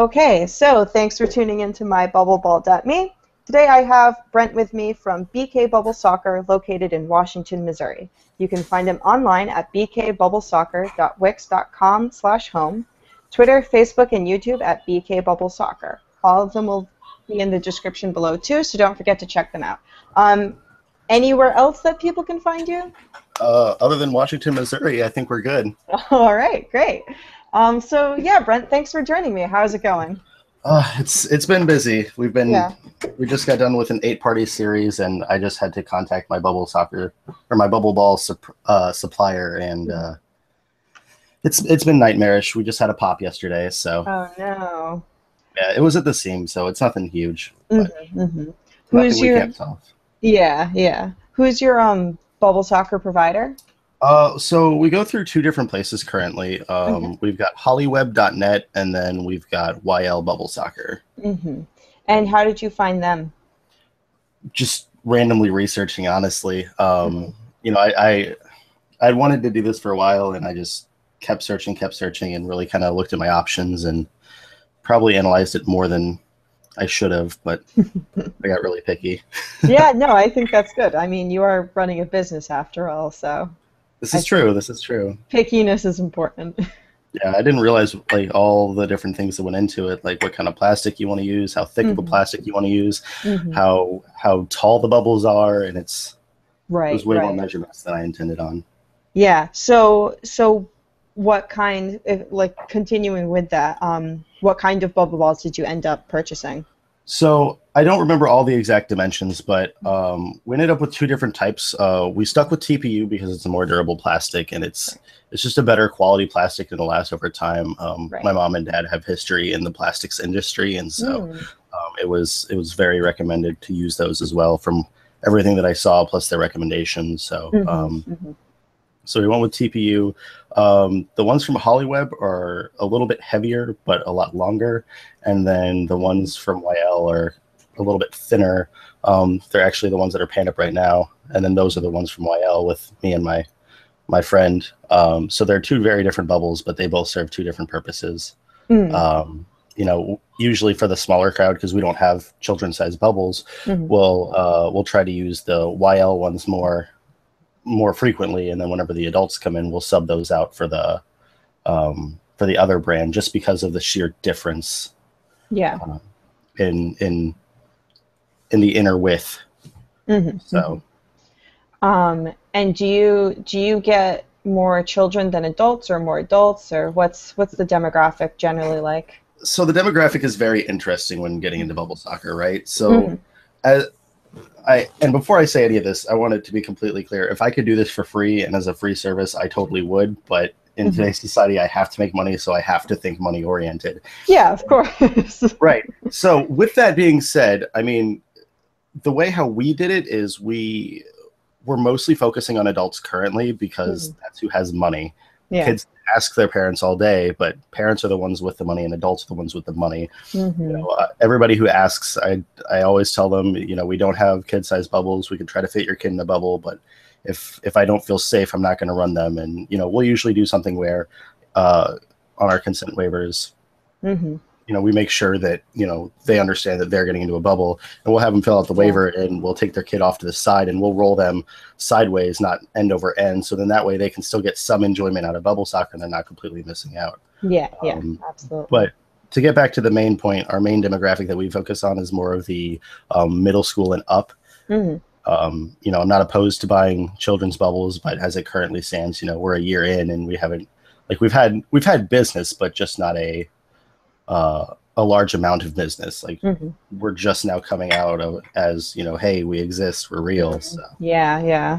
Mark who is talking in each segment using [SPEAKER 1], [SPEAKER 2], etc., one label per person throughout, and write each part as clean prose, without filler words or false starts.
[SPEAKER 1] Okay, so thanks for tuning into my bubbleball.me. Today I have Brent with me from BK Bubble Soccer located in Washington, Missouri. You can find him online at bkbubblesoccer.wix.com/home, Twitter, Facebook, and YouTube at BK Bubble Soccer. All of them will be in the description below too, so don't forget to check them out. Anywhere else that people can find you?
[SPEAKER 2] Other than Washington, Missouri, I think we're good.
[SPEAKER 1] All right, great. So yeah, Brent, thanks for joining me. How's it going?
[SPEAKER 2] It's been busy.
[SPEAKER 1] Yeah.
[SPEAKER 2] We just got done with an 8-party series, and I just had to contact my bubble soccer or my bubble ball supplier, and it's been nightmarish. We just had a pop yesterday, so
[SPEAKER 1] Oh no.
[SPEAKER 2] yeah, it was at the seam, so it's nothing huge, but
[SPEAKER 1] Mm-hmm, mm-hmm.
[SPEAKER 2] nothing
[SPEAKER 1] Who's
[SPEAKER 2] we
[SPEAKER 1] your
[SPEAKER 2] can't solve.
[SPEAKER 1] yeah. Who's your bubble soccer provider?
[SPEAKER 2] So we go through 2 different places currently.
[SPEAKER 1] Okay.
[SPEAKER 2] We've got hollyweb.net, and then we've got YL Bubble Soccer.
[SPEAKER 1] Mm-hmm. And how did you find them?
[SPEAKER 2] Just randomly researching, honestly.
[SPEAKER 1] Mm-hmm.
[SPEAKER 2] I wanted to do this for a while, and I just kept searching, and really kind of looked at my options and probably analyzed it more than I should have, but I got really picky.
[SPEAKER 1] Yeah, no, I think that's good. I mean, you are running a business after all, so
[SPEAKER 2] This
[SPEAKER 1] I
[SPEAKER 2] is
[SPEAKER 1] think
[SPEAKER 2] true. This is true.
[SPEAKER 1] pickiness is important.
[SPEAKER 2] Yeah, I didn't realize like all the different things that went into it, like what kind of plastic you want to use, how thick of a
[SPEAKER 1] Mm-hmm.
[SPEAKER 2] plastic you want to use,
[SPEAKER 1] Mm-hmm.
[SPEAKER 2] how tall the bubbles are, and it
[SPEAKER 1] Right,
[SPEAKER 2] was way more
[SPEAKER 1] right.
[SPEAKER 2] measurements than I intended on.
[SPEAKER 1] Yeah. So what kind, like continuing with that, what kind of bubble balls did you end up purchasing?
[SPEAKER 2] So I don't remember all the exact dimensions, but we ended up with 2 different types. We stuck with TPU because it's a more durable plastic, and it's just a better quality plastic that'll last over time. My
[SPEAKER 1] Right.
[SPEAKER 2] mom and dad have history in the plastics industry, and so
[SPEAKER 1] Mm.
[SPEAKER 2] it was very recommended to use those as well from everything that I saw, plus their recommendations.
[SPEAKER 1] Mm-hmm. Mm-hmm.
[SPEAKER 2] So we went with TPU. The ones from Hollyweb are a little bit heavier, but a lot longer. And then the ones from YL are a little bit thinner. They're actually the ones that are panned up right now. And then those are the ones from YL with me and my friend. So they're 2 very different bubbles, but they both serve 2 different purposes.
[SPEAKER 1] Mm.
[SPEAKER 2] Usually for the smaller crowd, because we don't have children-sized bubbles,
[SPEAKER 1] Mm-hmm.
[SPEAKER 2] we'll try to use the YL ones more frequently, and then whenever the adults come in, we'll sub those out for the other brand, just because of the sheer difference
[SPEAKER 1] Yeah.
[SPEAKER 2] uh, in the inner width.
[SPEAKER 1] Mm-hmm. Mm-hmm.
[SPEAKER 2] So
[SPEAKER 1] And do you get more children than adults, or more adults, or what's the demographic generally like?
[SPEAKER 2] the demographic is very interesting when getting into bubble soccer, right? So
[SPEAKER 1] Mm-hmm.
[SPEAKER 2] as and before I say any of this, I want it to be completely clear. If I could do this for free and as a free service, I totally would. But in
[SPEAKER 1] Mm-hmm.
[SPEAKER 2] today's society, I have to make money, so I have to think money oriented.
[SPEAKER 1] Yeah, of course.
[SPEAKER 2] Right. So with that being said, I mean, the way how we did it is we're mostly focusing on adults currently because
[SPEAKER 1] Mm-hmm.
[SPEAKER 2] that's who has money.
[SPEAKER 1] Yeah.
[SPEAKER 2] Kids ask their parents all day, but parents are the ones with the money and adults are the ones with the money.
[SPEAKER 1] Mm-hmm.
[SPEAKER 2] Everybody who asks, I always tell them, we don't have kid-sized bubbles. We can try to fit your kid in a bubble, but if I don't feel safe, I'm not going to run them. And we'll usually do something where on our consent waivers,
[SPEAKER 1] Mm-hmm.
[SPEAKER 2] we make sure that they understand that they're getting into a bubble, and we'll have them fill out the
[SPEAKER 1] Yeah.
[SPEAKER 2] waiver, and we'll take their kid off to the side, and we'll roll them sideways, not end over end, so then that way they can still get some enjoyment out of bubble soccer and they're not completely missing out.
[SPEAKER 1] Yeah, yeah,
[SPEAKER 2] um,
[SPEAKER 1] absolutely.
[SPEAKER 2] but to get back to the main point, our main demographic that we focus on is more of the middle school and up.
[SPEAKER 1] Mm-hmm.
[SPEAKER 2] I'm not opposed to buying children's bubbles, but as it currently stands, we're a year in, and we haven't, like, we've had business, but just not a large amount of business. Like,
[SPEAKER 1] Mm-hmm.
[SPEAKER 2] we're just now coming out of as hey, we exist, we're real. So
[SPEAKER 1] Yeah, yeah.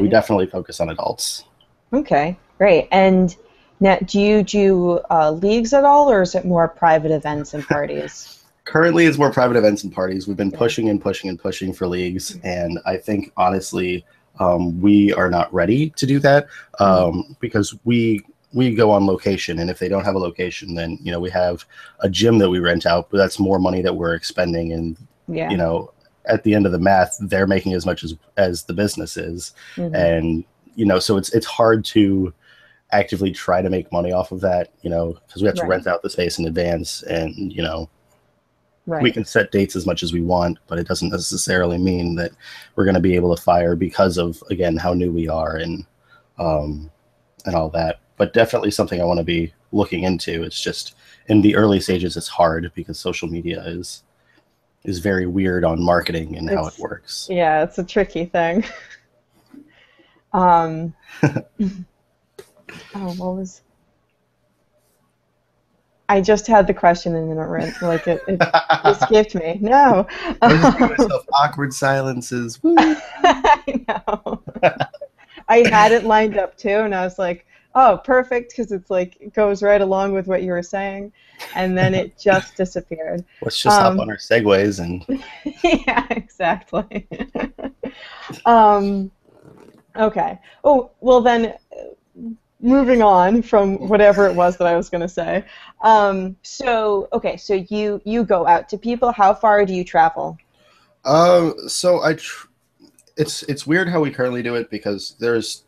[SPEAKER 2] we definitely focus on adults.
[SPEAKER 1] Okay, great. And now, do you do leagues at all, or is it more private events and parties?
[SPEAKER 2] Currently, it's more private events and parties. We've been
[SPEAKER 1] Yeah.
[SPEAKER 2] pushing and pushing and pushing for leagues, and I think honestly, we are not ready to do that because we go on location, and if they don't have a location, then we have a gym that we rent out, but that's more money that we're expending, and
[SPEAKER 1] Yeah.
[SPEAKER 2] at the end of the math, they're making as much as the business is,
[SPEAKER 1] Mm-hmm.
[SPEAKER 2] and so it's hard to actively try to make money off of that, you know, because we have to
[SPEAKER 1] Right.
[SPEAKER 2] rent out the space in advance, and you know, we
[SPEAKER 1] Right.
[SPEAKER 2] can set dates as much as we want, but it doesn't necessarily mean that we're going to be able to fire because of, again, how new we are, um, and all that. But definitely something I want to be looking into. It's just in the early stages, it's hard because social media is very weird on marketing and how it
[SPEAKER 1] It's
[SPEAKER 2] works.
[SPEAKER 1] yeah, it's a tricky thing. Um, oh, what was I just had the question and then it ran like it escaped me. No.
[SPEAKER 2] I was just giving myself awkward silences. Woo.
[SPEAKER 1] I know. I had it lined up too, and I was like, "Oh, perfect," because it's like it goes right along with what you were saying, and then it just disappeared.
[SPEAKER 2] Let's just hop
[SPEAKER 1] Um,
[SPEAKER 2] on our segues and
[SPEAKER 1] yeah, exactly. um, okay. Oh, well then, moving on from whatever it was that I was going to say. So okay, so you go out to people. How far do you travel?
[SPEAKER 2] so it's weird how we currently do it because there's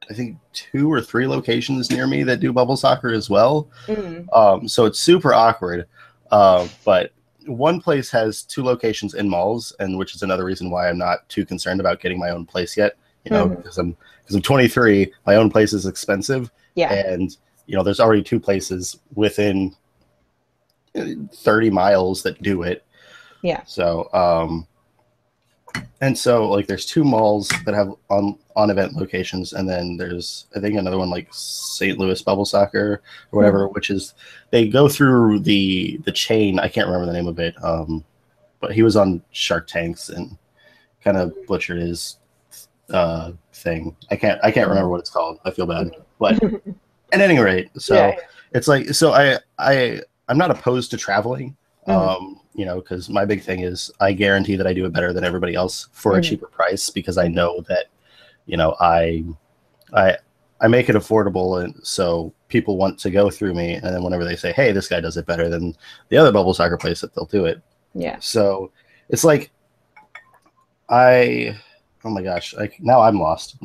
[SPEAKER 2] I think 2 or 3 locations near me that do bubble soccer as well.
[SPEAKER 1] Mm,
[SPEAKER 2] So it's super awkward. But one place has 2 locations in malls, and which is another reason why I'm not too concerned about getting my own place yet. You know,
[SPEAKER 1] hmm
[SPEAKER 2] because I'm 23, my own place is expensive,
[SPEAKER 1] Yeah,
[SPEAKER 2] and you know, there's already 2 places within 30 miles that do it.
[SPEAKER 1] yeah.
[SPEAKER 2] So, and so like there's 2 malls that have on event locations, and then there's I think another one like St. Louis Bubble Soccer or
[SPEAKER 1] hmm
[SPEAKER 2] whatever, which is they go through the chain. I can't remember the name of it, but he was on Shark Tanks and kind of butchered his thing. I can't remember what it's called. I feel bad, but at any rate,
[SPEAKER 1] Yeah.
[SPEAKER 2] so it's like so I'm not opposed to traveling.
[SPEAKER 1] hmm
[SPEAKER 2] You know, because my big thing is I guarantee that I do it better than everybody else for a
[SPEAKER 1] hmm
[SPEAKER 2] cheaper price because I know that, you know, I I make it affordable, and so people want to go through me. And then whenever they say, "Hey, this guy does it better than the other bubble soccer place," that they'll do it.
[SPEAKER 1] Yeah.
[SPEAKER 2] So it's like I, oh my gosh, like now I'm lost.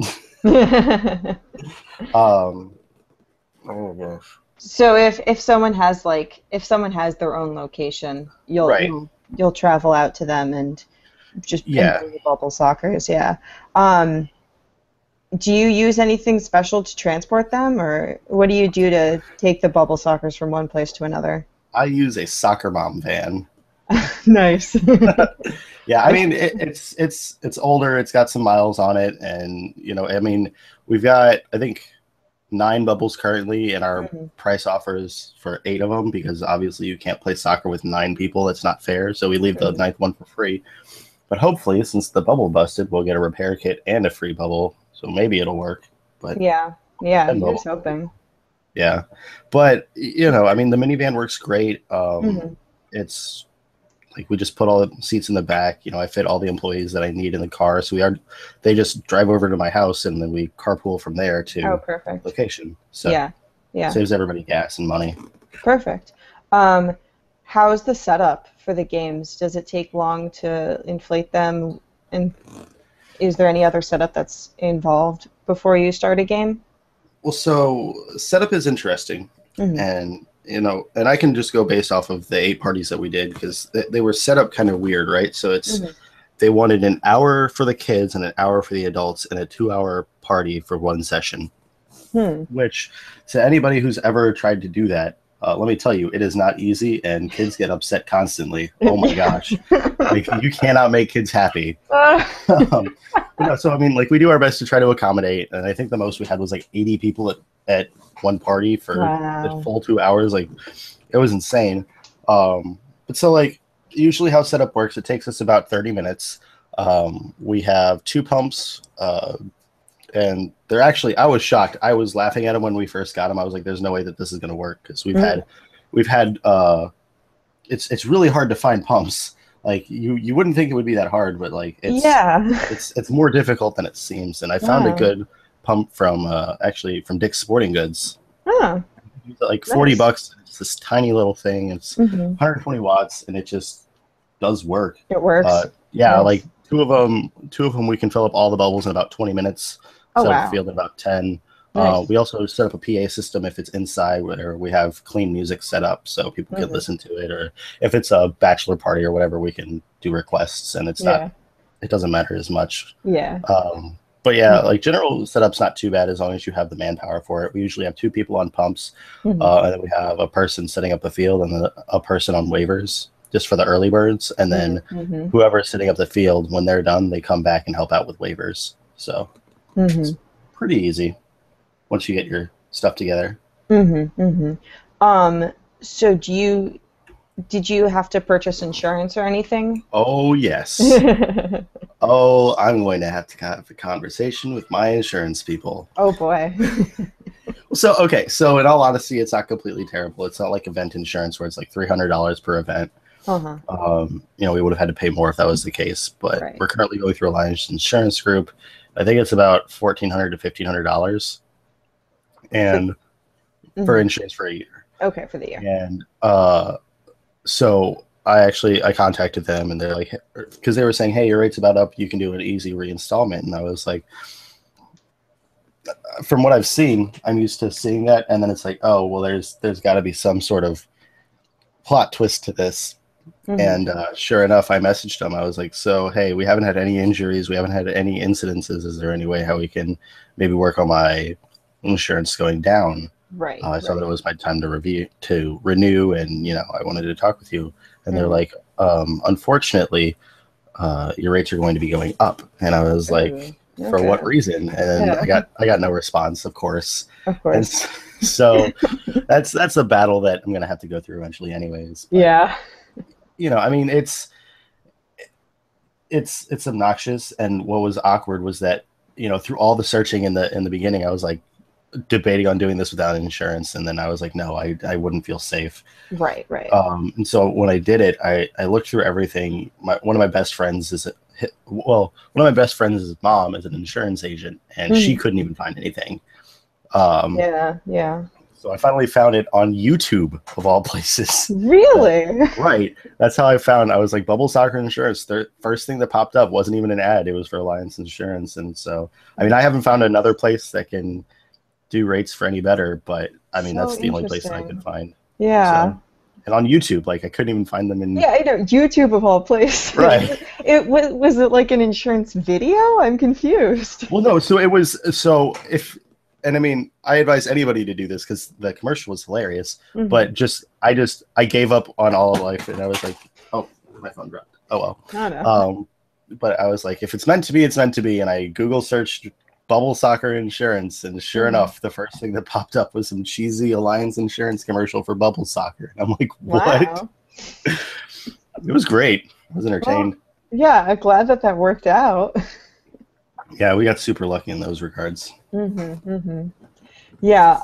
[SPEAKER 2] um, oh gosh,
[SPEAKER 1] So if someone has like if someone has their own location,
[SPEAKER 2] right,
[SPEAKER 1] you'll travel out to them and just and
[SPEAKER 2] yeah.
[SPEAKER 1] bring the bubble sockers, yeah. Um, do you use anything special to transport them, or what do you do to take the bubble sockers from one place to another?
[SPEAKER 2] I use a soccer mom van.
[SPEAKER 1] Nice.
[SPEAKER 2] Yeah, I
[SPEAKER 1] I,
[SPEAKER 2] mean it's older. It's got some miles on it, and you know, I mean, we've got I think 9 bubbles currently, and our
[SPEAKER 1] Mhm.
[SPEAKER 2] price offers for 8 of them because obviously you can't play soccer with 9 people. That's not fair. So we leave the
[SPEAKER 1] Mhm.
[SPEAKER 2] ninth one for free. But hopefully, since the bubble busted, we'll get a repair kit and a free bubble. So maybe it'll work. But
[SPEAKER 1] Yeah, yeah,
[SPEAKER 2] 10 bubbles,
[SPEAKER 1] here's hoping.
[SPEAKER 2] yeah. But you know, I mean, the minivan works great.
[SPEAKER 1] hmm
[SPEAKER 2] It's like we just put all the seats in the back. You know, I fit all the employees that I need in the car. So they just drive over to my house and then we carpool from there
[SPEAKER 1] Oh,
[SPEAKER 2] to
[SPEAKER 1] perfect.
[SPEAKER 2] location. So
[SPEAKER 1] Yeah, yeah.
[SPEAKER 2] saves everybody gas and money.
[SPEAKER 1] Perfect. Um, how's the setup for the games? Does it take long to inflate them? And is there any other setup that's involved before you start a game?
[SPEAKER 2] Well, so setup is interesting,
[SPEAKER 1] hmm
[SPEAKER 2] and you know, and I can just go based off of the 8 parties that we did because they were set up kind of weird, right? So
[SPEAKER 1] hmm
[SPEAKER 2] they wanted an hour for the kids and an hour for the adults and a 2-hour party for one session.
[SPEAKER 1] Hmm.
[SPEAKER 2] Which to anybody who's ever tried to do that, let me tell you, it is not easy, and kids get upset constantly. Oh my gosh, like you cannot make kids happy. um, but no, so I mean, like we do our best to try to accommodate, and I think the most we had was like 80 people at one party for the
[SPEAKER 1] Wow.
[SPEAKER 2] full 2 hours. Like it was insane. But so like usually how setup works, it takes us about 30 minutes. We have 2 pumps. And they're actually I was shocked. I was laughing at them when we first got them. I was like, there's no way that this is going to work because
[SPEAKER 1] Mm.
[SPEAKER 2] we've had it's really hard to find pumps. Like you wouldn't think it would be that hard, but like
[SPEAKER 1] Yeah.
[SPEAKER 2] it's more difficult than it seems. And I found a
[SPEAKER 1] Wow.
[SPEAKER 2] good pump from actually from Dick's Sporting Goods.
[SPEAKER 1] Oh,
[SPEAKER 2] Like
[SPEAKER 1] nice.
[SPEAKER 2] $40. It's this tiny little thing. It's
[SPEAKER 1] hmm
[SPEAKER 2] 120 watts, and it just does work.
[SPEAKER 1] It works.
[SPEAKER 2] Yeah, like
[SPEAKER 1] Nice.
[SPEAKER 2] two of them we can fill up all the bubbles in about 20 minutes.
[SPEAKER 1] Oh,
[SPEAKER 2] Set up the
[SPEAKER 1] wow.
[SPEAKER 2] field in about 10.
[SPEAKER 1] Nice.
[SPEAKER 2] We also set up a PA system if it's inside, where we have clean music set up so people can
[SPEAKER 1] Hmm.
[SPEAKER 2] listen to it, or if it's a bachelor party or whatever, we can do requests, and
[SPEAKER 1] Yeah.
[SPEAKER 2] it doesn't matter as much.
[SPEAKER 1] Yeah.
[SPEAKER 2] But yeah,
[SPEAKER 1] Hmm.
[SPEAKER 2] like general setup's not too bad as long as you have the manpower for it. We usually have two people on pumps,
[SPEAKER 1] Hmm.
[SPEAKER 2] and then we have a person setting up the field and then a person on waivers just for the early birds, and then
[SPEAKER 1] Hmm.
[SPEAKER 2] whoever's setting up the field, when they're done, they come back and help out with waivers. So
[SPEAKER 1] Hmm.
[SPEAKER 2] it's pretty easy once you get your stuff together.
[SPEAKER 1] Hmm. Hmm. Um, so did you have to purchase insurance or anything?
[SPEAKER 2] Oh yes. Oh, I'm going to have to have a conversation with my insurance people.
[SPEAKER 1] Oh boy.
[SPEAKER 2] So, okay, so in all honesty, it's not completely terrible. It's not like event insurance where it's like $300 per event.
[SPEAKER 1] Uh-huh.
[SPEAKER 2] We would have had to pay more if that was the case. But
[SPEAKER 1] Right.
[SPEAKER 2] we're currently going through Alliance Insurance Group. I think it's about $1,400 to $1,500,
[SPEAKER 1] For
[SPEAKER 2] and for
[SPEAKER 1] mhm.
[SPEAKER 2] insurance for a year.
[SPEAKER 1] Okay, for the year.
[SPEAKER 2] And so I contacted them, and they're like, because they were saying, hey, your rate's about up, you can do an easy reinstallment, and I was like, from what I've seen, I'm used to seeing that, and then it's like, oh well, there's got to be some sort of plot twist to this.
[SPEAKER 1] Hmm.
[SPEAKER 2] And sure enough, I messaged them. I was like, so hey, we haven't had any injuries, we haven't had any incidences. Is there any way how we can maybe work on my insurance going down?
[SPEAKER 1] Right,
[SPEAKER 2] I saw that it
[SPEAKER 1] right.
[SPEAKER 2] was my time to renew, and I wanted to talk with you. And they're
[SPEAKER 1] Hmm.
[SPEAKER 2] like, unfortunately, your rates are going to be going up. And I was
[SPEAKER 1] Ooh,
[SPEAKER 2] like, for what
[SPEAKER 1] okay.
[SPEAKER 2] reason? And
[SPEAKER 1] Yeah,
[SPEAKER 2] I got no response, of course.
[SPEAKER 1] of
[SPEAKER 2] And
[SPEAKER 1] course.
[SPEAKER 2] so that's a battle that I'm gonna have to go through eventually, anyways. But
[SPEAKER 1] Yeah.
[SPEAKER 2] I mean, it's obnoxious. And what was awkward was that through all the searching in the beginning, I was like debating on doing this without insurance, and then I was like, no, I wouldn't feel safe.
[SPEAKER 1] Right, right.
[SPEAKER 2] And so when I did it, I looked through everything. One of my best friends one of my best friends' mom is an insurance agent, and she
[SPEAKER 1] Hmm.
[SPEAKER 2] couldn't even find anything. Um,
[SPEAKER 1] Yeah, yeah.
[SPEAKER 2] so I finally found it on YouTube of all places.
[SPEAKER 1] Really?
[SPEAKER 2] Right, that's how I found. I was like, Bubble Soccer Insurance. The first thing that popped up wasn't even an ad; it was for Alliance Insurance. And so, I mean, I haven't found another place that can do rates for any better, but I mean,
[SPEAKER 1] So
[SPEAKER 2] that's the only place that I could
[SPEAKER 1] interesting.
[SPEAKER 2] find.
[SPEAKER 1] Yeah.
[SPEAKER 2] So, and on YouTube, like I couldn't even find them in.
[SPEAKER 1] Yeah, I know. YouTube of all places.
[SPEAKER 2] Right.
[SPEAKER 1] Was it like an insurance video? I'm confused.
[SPEAKER 2] Well, no. So it was. So if, and I mean, I advise anybody to do this because the commercial was hilarious.
[SPEAKER 1] Hmm.
[SPEAKER 2] But I gave up on all of life, and I was like, oh, my phone dropped. Oh well.
[SPEAKER 1] I know.
[SPEAKER 2] But I was like, if it's meant to be, it's meant to be. And I Google searched Bubble Soccer Insurance, and sure
[SPEAKER 1] Hmm.
[SPEAKER 2] enough, the first thing that popped up was some cheesy Alliance Insurance commercial for Bubble Soccer. And I'm like, what?
[SPEAKER 1] Wow.
[SPEAKER 2] It was great. I was entertained.
[SPEAKER 1] Well, yeah, I'm glad that that worked out.
[SPEAKER 2] Yeah, we got super lucky in those regards.
[SPEAKER 1] Hmm. Hmm. Yeah,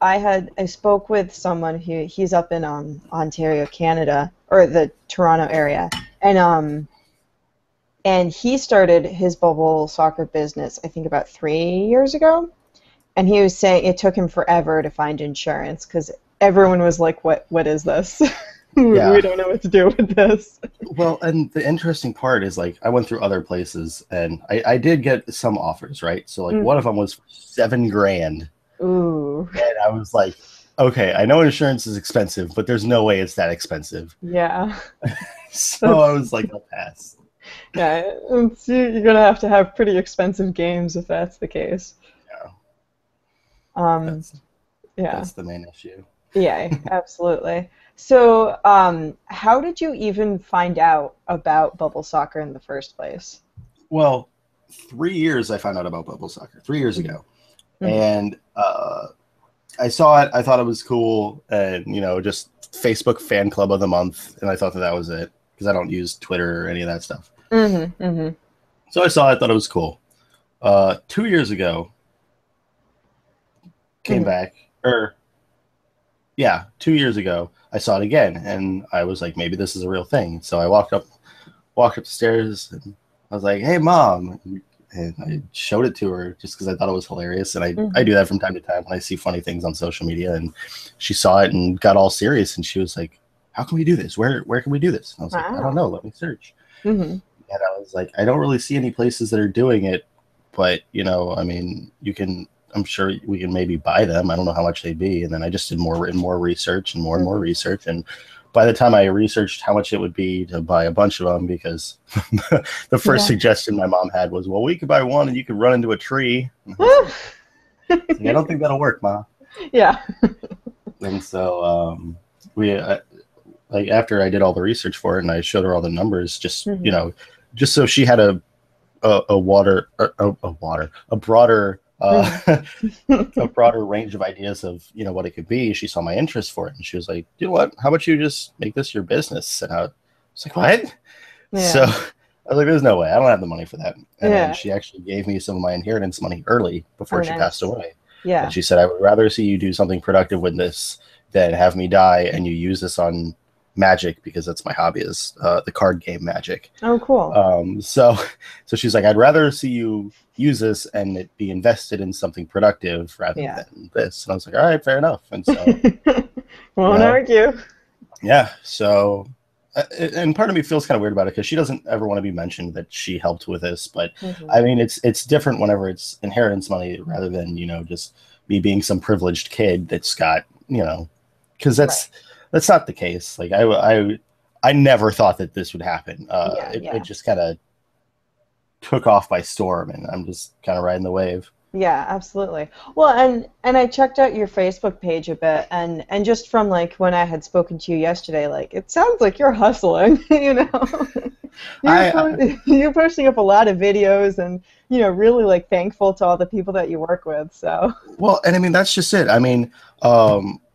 [SPEAKER 1] I spoke with someone who he's up in Ontario, Canada, or the Toronto area, and and he started his bubble soccer business I think about 3 years ago, and he was saying it took him forever to find insurance because everyone was like, what is this? We
[SPEAKER 2] Yeah.
[SPEAKER 1] don't know what to do with this.
[SPEAKER 2] Well, and the interesting part is like I went through other places and I did get some offers, right? So like one of
[SPEAKER 1] Hmm.
[SPEAKER 2] them was for 7 grand.
[SPEAKER 1] Ooh,
[SPEAKER 2] And I was like, okay, I know insurance is expensive, but there's no way it's that expensive.
[SPEAKER 1] yeah,
[SPEAKER 2] So I
[SPEAKER 1] that's
[SPEAKER 2] was like, I'll pass.
[SPEAKER 1] yeah. You're gonna have to have pretty expensive games if that's the case.
[SPEAKER 2] Yeah,
[SPEAKER 1] Um,
[SPEAKER 2] that's
[SPEAKER 1] yeah,
[SPEAKER 2] that's the main issue.
[SPEAKER 1] yeah, absolutely. So, how did you even find out about bubble soccer in the first place?
[SPEAKER 2] Well, 3 years I found out about bubble soccer 3 years
[SPEAKER 1] Hmm.
[SPEAKER 2] ago,
[SPEAKER 1] Hmm.
[SPEAKER 2] and I saw it. I thought it was cool, and just Facebook fan club of the month, and I thought that was it because I don't use Twitter or any of that stuff.
[SPEAKER 1] Hmm. Hmm.
[SPEAKER 2] So I saw it, thought it was cool. 2 years ago, came
[SPEAKER 1] Hmm.
[SPEAKER 2] back, or yeah, 2 years ago, I saw it again, and I was like, maybe this is a real thing. So I walked up the stairs, and I was like, "Hey, mom," and I showed it to her just because I thought it was hilarious. And I
[SPEAKER 1] Hmm.
[SPEAKER 2] do that from time to time when I see funny things on social media. And she saw it and got all serious, and she was like, "How can we do this? Where can we do this?" And I was like, "I don't
[SPEAKER 1] Wow.
[SPEAKER 2] know. Let me search."
[SPEAKER 1] Hmm.
[SPEAKER 2] And I was like, "I don't really see any places that are doing it, but I mean, you can." I'm sure we can maybe buy them. I don't know how much they'd be. And then I just did more and more research and more and more research. And by the time I researched how much it would be to buy a bunch of them, because the first suggestion my mom had was, well, we could buy one and you could run into a tree. I don't think that'll work, Ma.
[SPEAKER 1] Yeah.
[SPEAKER 2] And so we like after I did all the research for it and I showed her all the numbers, just you know, just so she had a broader a broader range of ideas of, you know, what it could be. She saw my interest for it and she was like, you know what, how about you just make this your business? And I was like, what? So I was like, there's no way, I don't have the money for that. And then she actually gave me some of my inheritance money early before she passed away. And she said, I would rather see you do something productive with this than have me die and you use this on Magic, because that's my hobby, is the card game Magic.
[SPEAKER 1] Oh, cool.
[SPEAKER 2] So she's like, I'd rather see you use this and it be invested in something productive rather than this. And I was like, all right, fair enough. And so
[SPEAKER 1] won't argue.
[SPEAKER 2] Yeah. So and part of me feels kind of weird about it because she doesn't ever want to be mentioned that she helped with this, but I mean, it's different whenever it's inheritance money rather than, you know, just me being some privileged kid that's got, you know, because that's not the case. Like I never thought that this would happen. It just kind of took off by storm, and I'm just kind of riding the wave.
[SPEAKER 1] Yeah, absolutely. Well, and I checked out your Facebook page a bit, and just from like when I had spoken to you yesterday, like it sounds like you're hustling. You know, you're posting up a lot of videos, and you know, really like thankful to all the people that you work with. So
[SPEAKER 2] well, and I mean that's just it. I mean,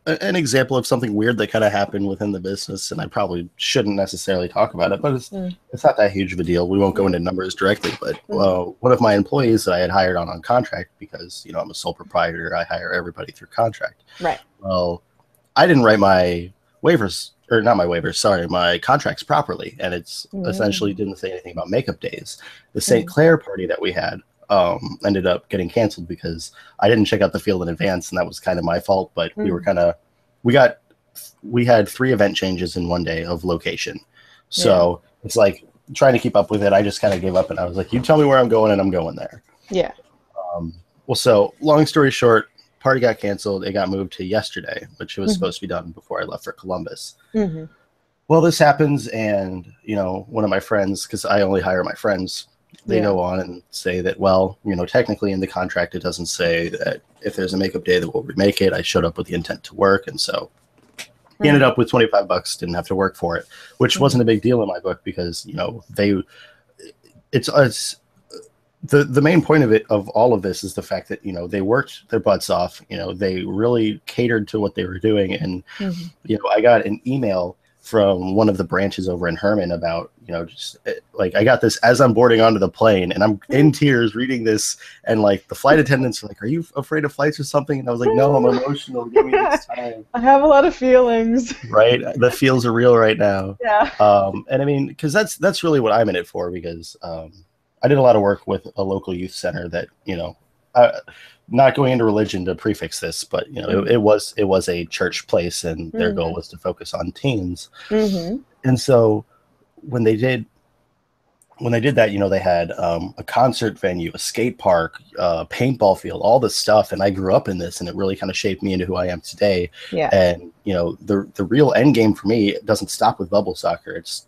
[SPEAKER 2] an example of something weird that kind of happened within the business, and I probably shouldn't necessarily talk about it, but it's not that huge of a deal. We won't go into numbers directly, but one of my employees that I had hired on contract, because, you know, I'm a sole proprietor, I hire everybody through contract.
[SPEAKER 1] Right.
[SPEAKER 2] Well, I didn't write my waivers, or not my waivers, sorry, my contracts properly, and it's essentially didn't say anything about makeup days. The St. Clair party that we had ended up getting canceled because I didn't check out the field in advance, and that was kind of my fault. But we had 3 event changes in one day of location, so it's like trying to keep up with it. I just kind of gave up, and I was like, you tell me where I'm going and I'm going there. Well, so long story short, party got canceled. It got moved to yesterday, which was supposed to be done before I left for Columbus. Well, this happens, and you know, one of my friends, because I only hire my friends, they go on and say that, well, you know, technically in the contract, it doesn't say that if there's a makeup day that we'll remake it. I showed up with the intent to work. And so he ended up with $25, didn't have to work for it, which wasn't a big deal in my book because, you know, it's the main point of all of this is the fact that, you know, they worked their butts off, you know, they really catered to what they were doing. And, you know, I got an email from one of the branches over in Herman about, you know, just like I got this as I'm boarding onto the plane, and I'm in tears reading this, and like the flight attendants are like, are you afraid of flights or something? And I was like, no, I'm emotional, give me this time.
[SPEAKER 1] I have a lot of feelings.
[SPEAKER 2] Right, the feels are real right now.
[SPEAKER 1] Yeah.
[SPEAKER 2] And I mean, because that's really what I'm in it for, because I did a lot of work with a local youth center that, you know, not going into religion to prefix this, but you know, it was a church place, and their goal was to focus on teens. And so when they did that, you know, they had a concert venue, a skate park, paintball field, all this stuff. And I grew up in this, and it really kind of shaped me into who I am today.
[SPEAKER 1] Yeah.
[SPEAKER 2] And you know, the real end game for me doesn't stop with bubble soccer. It's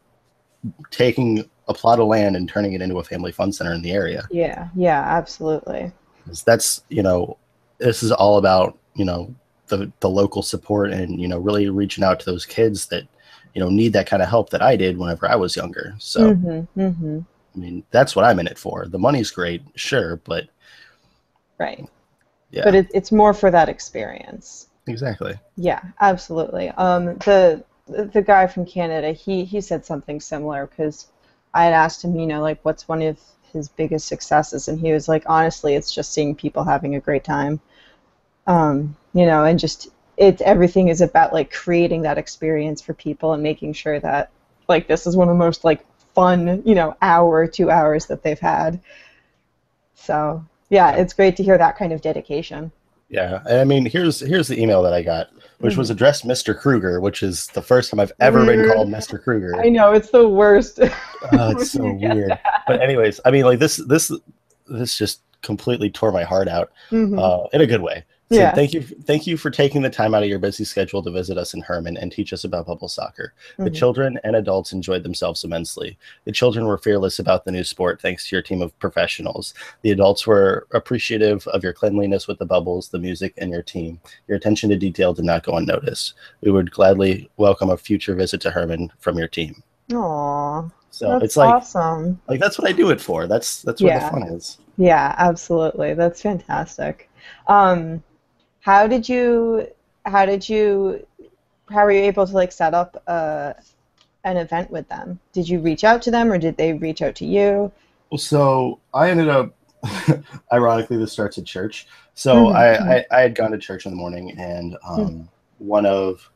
[SPEAKER 2] taking a plot of land and turning it into a family fun center in the area.
[SPEAKER 1] Yeah, absolutely.
[SPEAKER 2] That's, you know, this is all about, you know, the local support and, you know, really reaching out to those kids that, you know, need that kind of help that I did whenever I was younger. So, I mean, that's what I'm in it for. The money's great, sure, but.
[SPEAKER 1] Right.
[SPEAKER 2] Yeah.
[SPEAKER 1] But it's more for that experience.
[SPEAKER 2] Exactly.
[SPEAKER 1] Yeah, absolutely. The guy from Canada, he said something similar, because I had asked him, you know, like, what's one of his biggest successes, and he was like, honestly, it's just seeing people having a great time, you know, and just everything is about like creating that experience for people and making sure that like this is one of the most like fun, you know, hour, 2 hours that they've had. So yeah, it's great to hear that kind of dedication.
[SPEAKER 2] Yeah, and I mean, here's the email that I got, which was addressed Mr. Kruger, which is the first time I've ever been called Mr. Kruger.
[SPEAKER 1] I know, it's the worst.
[SPEAKER 2] It's so weird. But anyways, I mean, like this just completely tore my heart out
[SPEAKER 1] Hmm.
[SPEAKER 2] in a good way. So
[SPEAKER 1] Yeah.
[SPEAKER 2] thank you for taking the time out of your busy schedule to visit us in Herman and teach us about bubble soccer. The
[SPEAKER 1] Hmm.
[SPEAKER 2] children and adults enjoyed themselves immensely. The children were fearless about the new sport thanks to your team of professionals. The adults were appreciative of your cleanliness with the bubbles, the music, and your team. Your attention to detail did not go unnoticed. We would gladly welcome a future visit to Herman from your team.
[SPEAKER 1] Aw,
[SPEAKER 2] So
[SPEAKER 1] that's
[SPEAKER 2] it's
[SPEAKER 1] awesome.
[SPEAKER 2] like that's what I do it for. That's where the
[SPEAKER 1] Yeah.
[SPEAKER 2] fun is.
[SPEAKER 1] Yeah, absolutely. That's fantastic. Um, how did you, how did you, how were you able to like set up an event with them? Did you reach out to them or did they reach out to you?
[SPEAKER 2] So I ended up, ironically, this starts at church. So
[SPEAKER 1] Hmm.
[SPEAKER 2] I had gone to church in the morning, and one of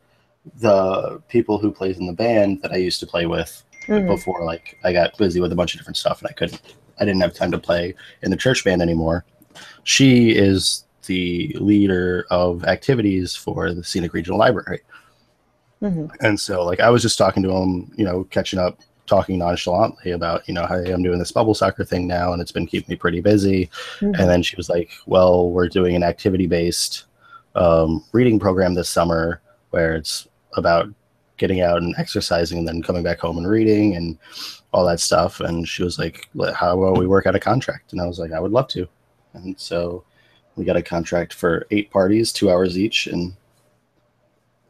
[SPEAKER 2] the people who plays in the band that I used to play with
[SPEAKER 1] Hmm.
[SPEAKER 2] before, like I got busy with a bunch of different stuff, and I didn't have time to play in the church band anymore. She is the leader of activities for the Scenic Regional Library.
[SPEAKER 1] Hmm.
[SPEAKER 2] And so, like, I was just talking to him, catching up, talking nonchalantly about, hey, I'm doing this bubble soccer thing now, and it's been keeping me pretty busy. And
[SPEAKER 1] Hmm.
[SPEAKER 2] then she was like, well, we're doing an activity based reading program this summer where it's about getting out and exercising and then coming back home and reading and all that stuff. And she was like, how about we work out a contract? And I was like, I would love to. And so we got a contract for 8 parties, 2 hours each. And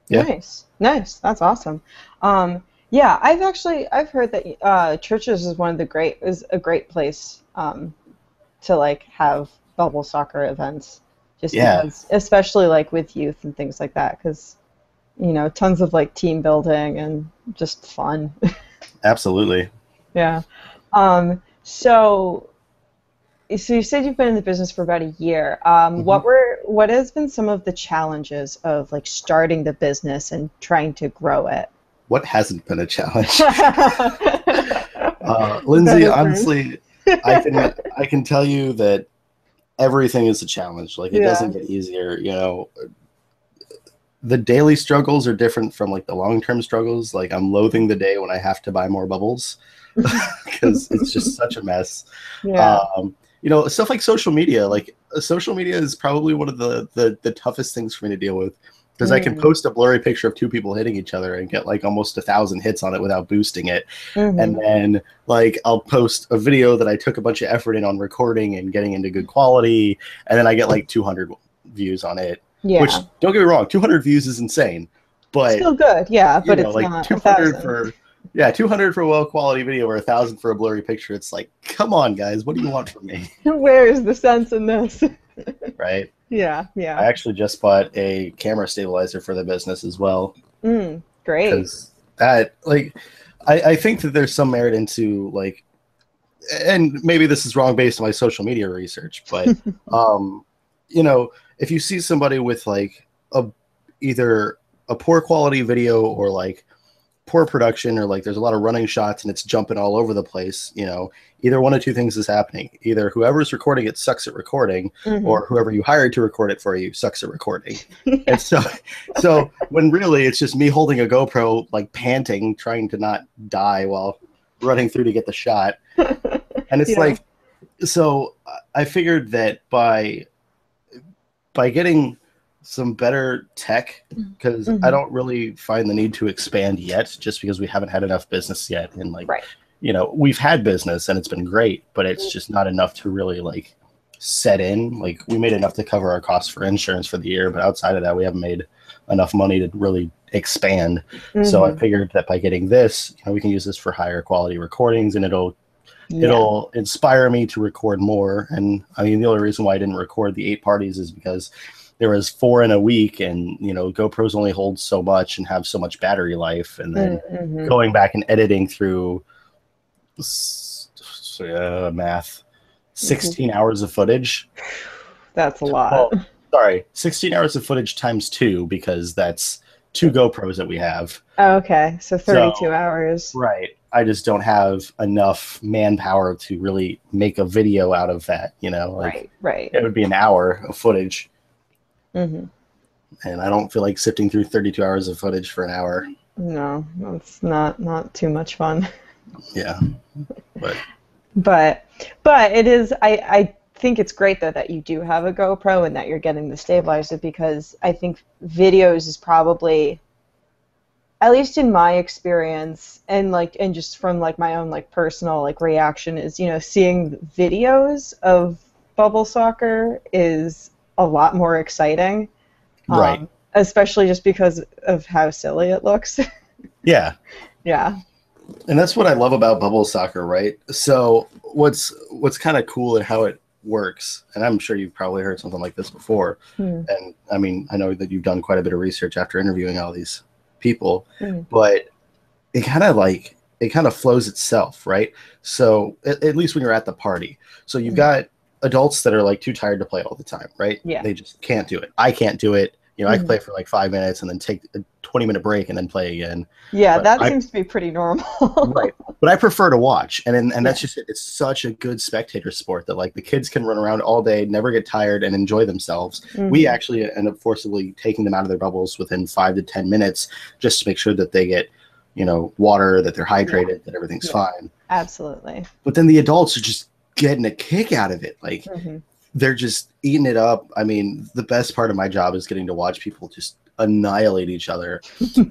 [SPEAKER 2] yeah,
[SPEAKER 1] Nice, nice. That's awesome. Yeah, I've heard that churches is one of the great is a great place to like have bubble soccer events, just
[SPEAKER 2] yeah,
[SPEAKER 1] because, especially like with youth and things like that, because tons of like team building and just fun.
[SPEAKER 2] absolutely.
[SPEAKER 1] Yeah. So you said you've been in the business for about a year.
[SPEAKER 2] Mhm.
[SPEAKER 1] What has been some of the challenges of like starting the business and trying to grow it?
[SPEAKER 2] What hasn't been a challenge? Lindsay,
[SPEAKER 1] Better first.
[SPEAKER 2] honestly, I can tell you that everything is a challenge. Like it doesn't
[SPEAKER 1] Yeah.
[SPEAKER 2] get easier. The daily struggles are different from like the long term struggles. Like I'm loathing the day when I have to buy more bubbles because it's just such a mess.
[SPEAKER 1] Yeah.
[SPEAKER 2] Um, stuff like social media. Like social media is probably one of the toughest things for me to deal with because I can
[SPEAKER 1] Mm.
[SPEAKER 2] post a blurry picture of 2 people hitting each other and get like almost 1,000 hits on it without boosting it, and
[SPEAKER 1] Hmm.
[SPEAKER 2] then like I'll post a video that I took a bunch of effort in on recording and getting into good quality, and then I get like 200 views on it. Which
[SPEAKER 1] Yeah.
[SPEAKER 2] don't get me wrong, 200 views is insane, but
[SPEAKER 1] Still good. Yeah, but it's
[SPEAKER 2] like
[SPEAKER 1] not a
[SPEAKER 2] 200
[SPEAKER 1] thousand.
[SPEAKER 2] for yeah, 200 for a well quality video or 1,000 for a blurry picture. It's like, come on, guys, what do you want from me,
[SPEAKER 1] Where is the sense in this?
[SPEAKER 2] right?
[SPEAKER 1] Yeah.
[SPEAKER 2] I
[SPEAKER 1] Yeah.
[SPEAKER 2] actually just bought a camera stabilizer for the business as well
[SPEAKER 1] Great.
[SPEAKER 2] because that like I think that there's some merit into like, and maybe this is wrong based on my social media research, but um, if you see somebody with like a either a poor quality video or like poor production or like there's a lot of running shots and it's jumping all over the place, either one of two things is happening. Either whoever's recording it sucks at recording,
[SPEAKER 1] Hmm.
[SPEAKER 2] or whoever you hired to record it for you sucks at recording.
[SPEAKER 1] Yeah.
[SPEAKER 2] And so when really it's just me holding a GoPro, like panting, trying to not die while running through to get the shot. And it's
[SPEAKER 1] Yeah.
[SPEAKER 2] like, so I figured that by getting some better tech, because I
[SPEAKER 1] Hmm.
[SPEAKER 2] don't really find the need to expand yet, just because we haven't had enough business yet. And like,
[SPEAKER 1] Right.
[SPEAKER 2] we've had business and it's been great, but it's just not enough to really like set in. Like we made enough to cover our costs for insurance for the year, but outside of that, we haven't made enough money to really expand. So I
[SPEAKER 1] Hmm.
[SPEAKER 2] figured that by getting this, we can use this for higher quality recordings, and
[SPEAKER 1] Yeah.
[SPEAKER 2] it'll inspire me to record more. And I mean, the only reason why I didn't record the 8 parties is because there was 4 in a week, and GoPros only hold so much and have so much battery life, and then
[SPEAKER 1] Mm-hmm.
[SPEAKER 2] going back and editing through math, 16 hours of footage.
[SPEAKER 1] That's a lot.
[SPEAKER 2] Well, sorry, 16 hours of footage times 2, because that's 2 GoPros that we have.
[SPEAKER 1] Okay, so 32
[SPEAKER 2] So
[SPEAKER 1] hours.
[SPEAKER 2] right, I just don't have enough manpower to really make a video out of that. Like
[SPEAKER 1] Right, right.
[SPEAKER 2] it would be an hour of footage,
[SPEAKER 1] Hmm.
[SPEAKER 2] and I don't feel like sifting through 32 hours of footage for an hour.
[SPEAKER 1] No, that's not too much fun.
[SPEAKER 2] Yeah, but
[SPEAKER 1] But but it is I think it's great though that you do have a GoPro and that you're getting the stabilizer, because I think videos is probably, at least in my experience, and just from like my own like personal like reaction, is, you know, seeing videos of bubble soccer is a lot more exciting.
[SPEAKER 2] Right.
[SPEAKER 1] Especially just because of how silly it looks.
[SPEAKER 2] Yeah.
[SPEAKER 1] Yeah.
[SPEAKER 2] And that's what I love about bubble soccer, right? So what's kind of cool and how it works, and I'm sure you've probably heard something like this before.
[SPEAKER 1] Hmm.
[SPEAKER 2] And I mean, I know that you've done quite a bit of research after interviewing all these people,
[SPEAKER 1] Hmm.
[SPEAKER 2] but it kind of flows itself, right? So at least when you're at the party. So you've
[SPEAKER 1] Hmm.
[SPEAKER 2] got adults that are like too tired to play all the time, right?
[SPEAKER 1] Yeah.
[SPEAKER 2] They just can't do it. I can't do it. You know, I can
[SPEAKER 1] Hmm.
[SPEAKER 2] play for like 5 minutes and then take a 20-minute break and then play again.
[SPEAKER 1] Yeah,
[SPEAKER 2] But
[SPEAKER 1] that
[SPEAKER 2] I
[SPEAKER 1] seems to be pretty normal.
[SPEAKER 2] Right. But I prefer to watch. And
[SPEAKER 1] Yeah.
[SPEAKER 2] that's just it. It's such a good spectator sport that like the kids can run around all day, never get tired, and enjoy themselves. We
[SPEAKER 1] Hmm.
[SPEAKER 2] actually end up forcibly taking them out of their bubbles within 5 to 10 minutes just to make sure that they get, you know, water, that they're
[SPEAKER 1] Yeah.
[SPEAKER 2] hydrated, that everything's
[SPEAKER 1] Yeah.
[SPEAKER 2] fine.
[SPEAKER 1] Absolutely.
[SPEAKER 2] But then the adults are just getting a kick out of it. Like
[SPEAKER 1] Hmm.
[SPEAKER 2] they're just eating it up. I mean, the best part of my job is getting to watch people just annihilate each other.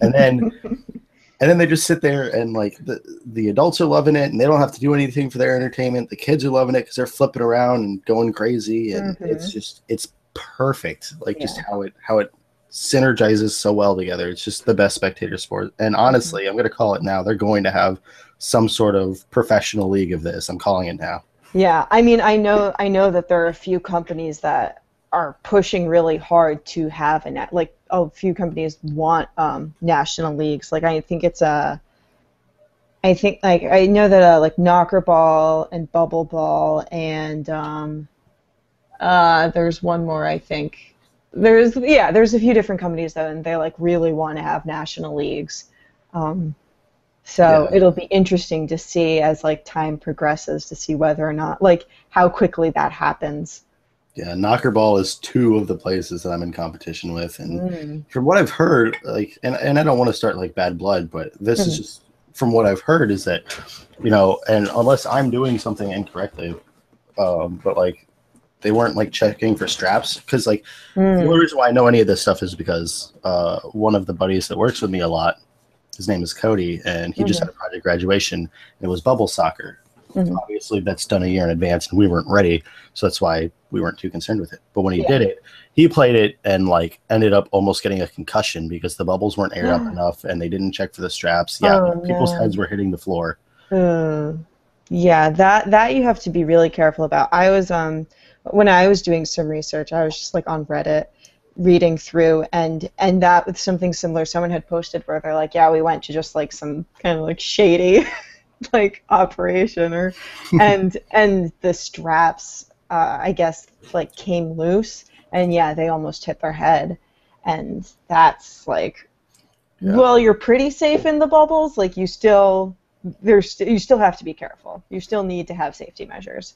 [SPEAKER 2] And then they just sit there and like the adults are loving it and they don't have to do anything for their entertainment. The kids are loving it because they're flipping around and going crazy, and
[SPEAKER 1] Hmm.
[SPEAKER 2] it's perfect. Like just
[SPEAKER 1] Yeah.
[SPEAKER 2] how it synergizes so well together. It's just the best spectator sport. And
[SPEAKER 1] Hmm.
[SPEAKER 2] honestly, I'm going to call it now. They're going to have some sort of professional league of this. I'm calling it now.
[SPEAKER 1] Yeah, I mean, I know that there are a few companies that are pushing really hard to have like a few companies want national leagues. Like I think it's I think like I know that like Knocker Ball and Bubble Ball and there's one more, I think. There's a few different companies though, and they like really want to have national leagues. Um, so
[SPEAKER 2] Yeah.
[SPEAKER 1] it'll be interesting to see as like time progresses to see whether or not like how quickly that happens.
[SPEAKER 2] Yeah, Knocker Ball is two of the places that I'm in competition with, and
[SPEAKER 1] Mm.
[SPEAKER 2] from what I've heard, like, and I don't want to start like bad blood, but this is
[SPEAKER 1] Mhm.
[SPEAKER 2] just from what I've heard is that, you know, and unless I'm doing something incorrectly, but like they weren't like checking for straps because like the only
[SPEAKER 1] Mm.
[SPEAKER 2] reason why I know any of this stuff is because one of the buddies that works with me a lot, his name is Cody, and he just
[SPEAKER 1] Mhm.
[SPEAKER 2] had a project graduation. And it was bubble soccer.
[SPEAKER 1] Mhm.
[SPEAKER 2] Obviously, that's done a year in advance, and we weren't ready, so that's why we weren't too concerned with it. But when he
[SPEAKER 1] Yeah.
[SPEAKER 2] did it, he played it and like ended up almost getting a concussion because the bubbles weren't aired up enough, and they didn't check for the straps. Yeah,
[SPEAKER 1] Oh
[SPEAKER 2] people's
[SPEAKER 1] no.
[SPEAKER 2] heads were hitting the floor.
[SPEAKER 1] Yeah, that you have to be really careful about. I was when I was doing some research, I was just like on Reddit reading through, and that was something similar. Someone had posted where they're like, yeah, we went to just like some kind of like shady like operation, or and the straps I guess like came loose, and yeah, they almost hit their head. And that's like,
[SPEAKER 2] Yeah,
[SPEAKER 1] well, you're pretty safe in the bubbles. Like you still have to be careful. You still need to have safety measures.